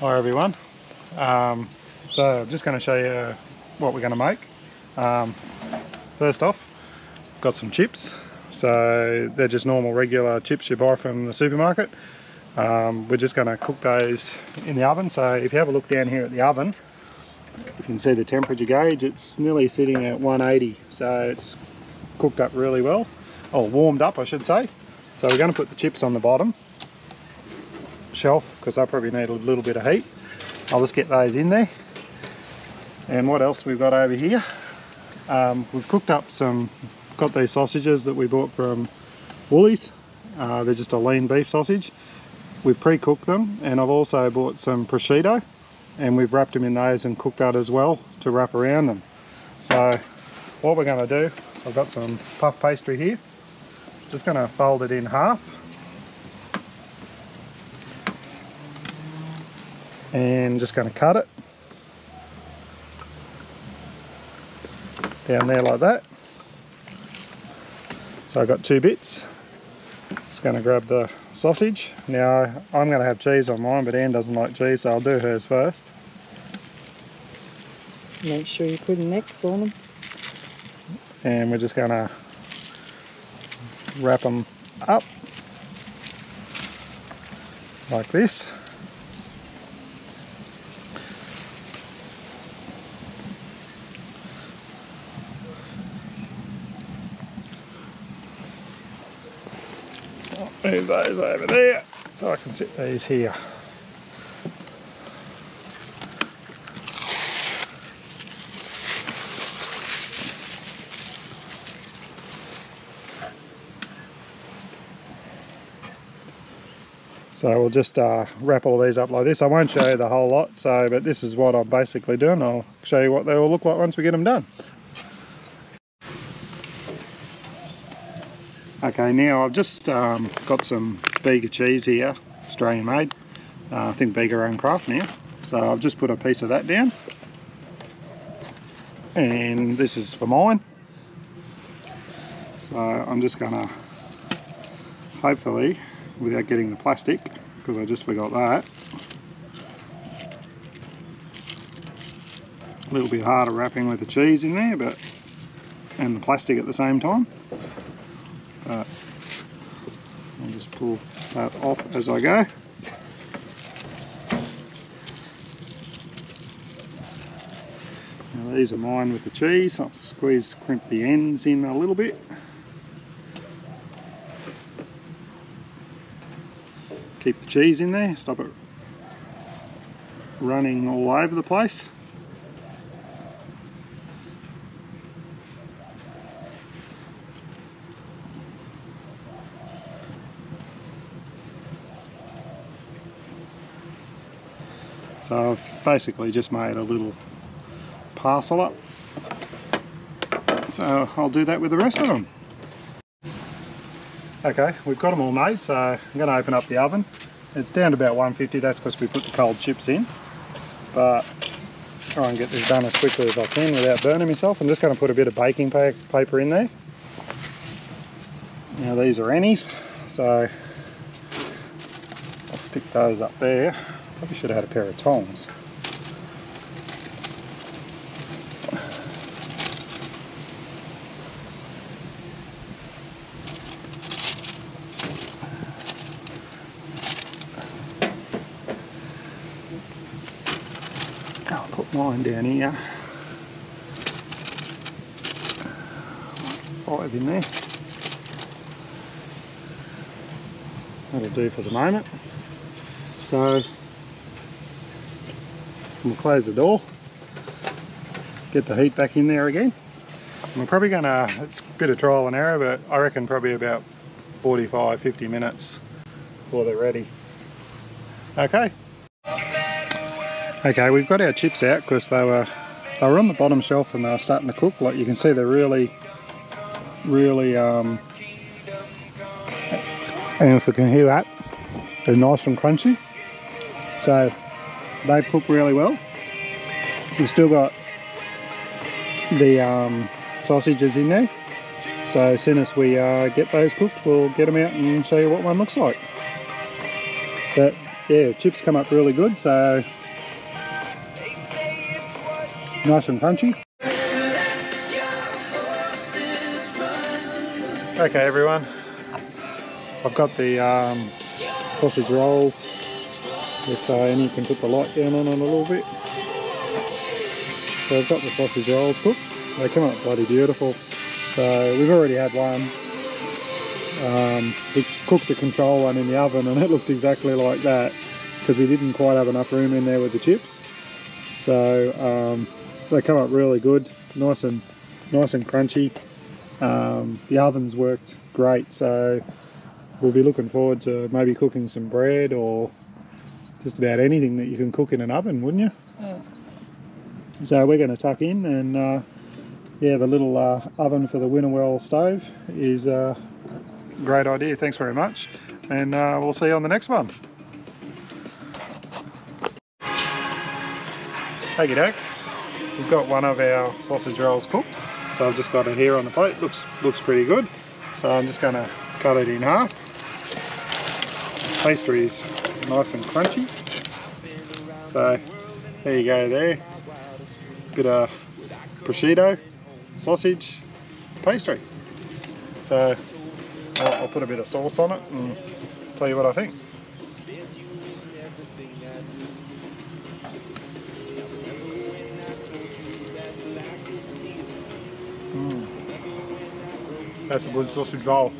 Hi everyone. So I'm just going to show you what we're going to make. First off, got some chips. So they're just normal regular chips you buy from the supermarket. We're just going to cook those in the oven. So if you have a look down here at the oven, you can see the temperature gauge. It's nearly sitting at 180, so it's cooked up really well, or warmed up I should say. So we're going to put the chips on the bottom shelf because I probably need a little bit of heat. I'll just get those in there. And what else we've got over here, we've cooked up got these sausages that we bought from Woolies. They're just a lean beef sausage. We've pre-cooked them, and I've also bought some prosciutto and we've wrapped them in those and cooked that as well to wrap around them. So what we're going to do, I've got some puff pastry here, just going to fold it in half and just going to cut it down there like that. So I've got two bits. Just going to grab the sausage. Now I'm going to have cheese on mine, but Anne doesn't like cheese, so I'll do hers first. Make sure you put an X on them. And we're just going to wrap them up like this. I'll move those over there so I can sit these here. So we'll just wrap all these up like this. I won't show you the whole lot, but this is what I'm basically doing. I'll show you what they all look like once we get them done. Okay, now I've just got some Bega cheese here, Australian made. I think Bega own craft now. So I've just put a piece of that down. And this is for mine. So I'm just gonna, hopefully, without getting the plastic, because I just forgot that. A little bit harder wrapping with the cheese in there, and the plastic at the same time. But I'll just pull that off as I go. Now these are mine with the cheese. I'll crimp the ends in a little bit. Keep the cheese in there, stop it running all over the place. So I've basically just made a little parcel up. So I'll do that with the rest of them. Okay, we've got them all made, so I'm going to open up the oven. It's down to about 150, that's because we put the cold chips in. But try and get this done as quickly as I can without burning myself. I'm just going to put a bit of baking paper in there. Now these are Annie's, so I'll stick those up there. Probably should have had a pair of tongs. I'll put mine down here. 5 in there. That'll do for the moment. So we'll close the door, get the heat back in there again. And we're probably gonna, it's a bit of trial and error, but I reckon probably about 45-50 minutes before they're ready. Okay. Okay, we've got our chips out because they were on the bottom shelf and they were starting to cook. Like you can see, they're really, and if you can hear that, they're nice and crunchy. So they cook really well. We've still got the sausages in there. So as soon as we get those cooked, we'll get them out and show you what one looks like. But yeah, chips come up really good, so nice and crunchy. Okay everyone, I've got the sausage rolls, if you can put the light down on it a little bit. So I've got the sausage rolls cooked, they come up bloody beautiful. So we've already had one. We cooked a control one in the oven and it looked exactly like that because we didn't quite have enough room in there with the chips. So they come up really good, nice and crunchy. The oven's worked great, so we'll be looking forward to maybe cooking some bread or just about anything that you can cook in an oven, wouldn't you? Yeah. So we're going to tuck in, and yeah, the little oven for the Winnerwell stove is a great idea. Thanks very much, and we'll see you on the next one. Hey Doke, we've got one of our sausage rolls cooked, so I've just got it here on the plate. Looks pretty good, so I'm just going to cut it in half. Pastry is nice and crunchy, so there you go there. Bit of prosciutto, sausage, pastry. So I'll put a bit of sauce on it and tell you what I think. That's a good sausage roll.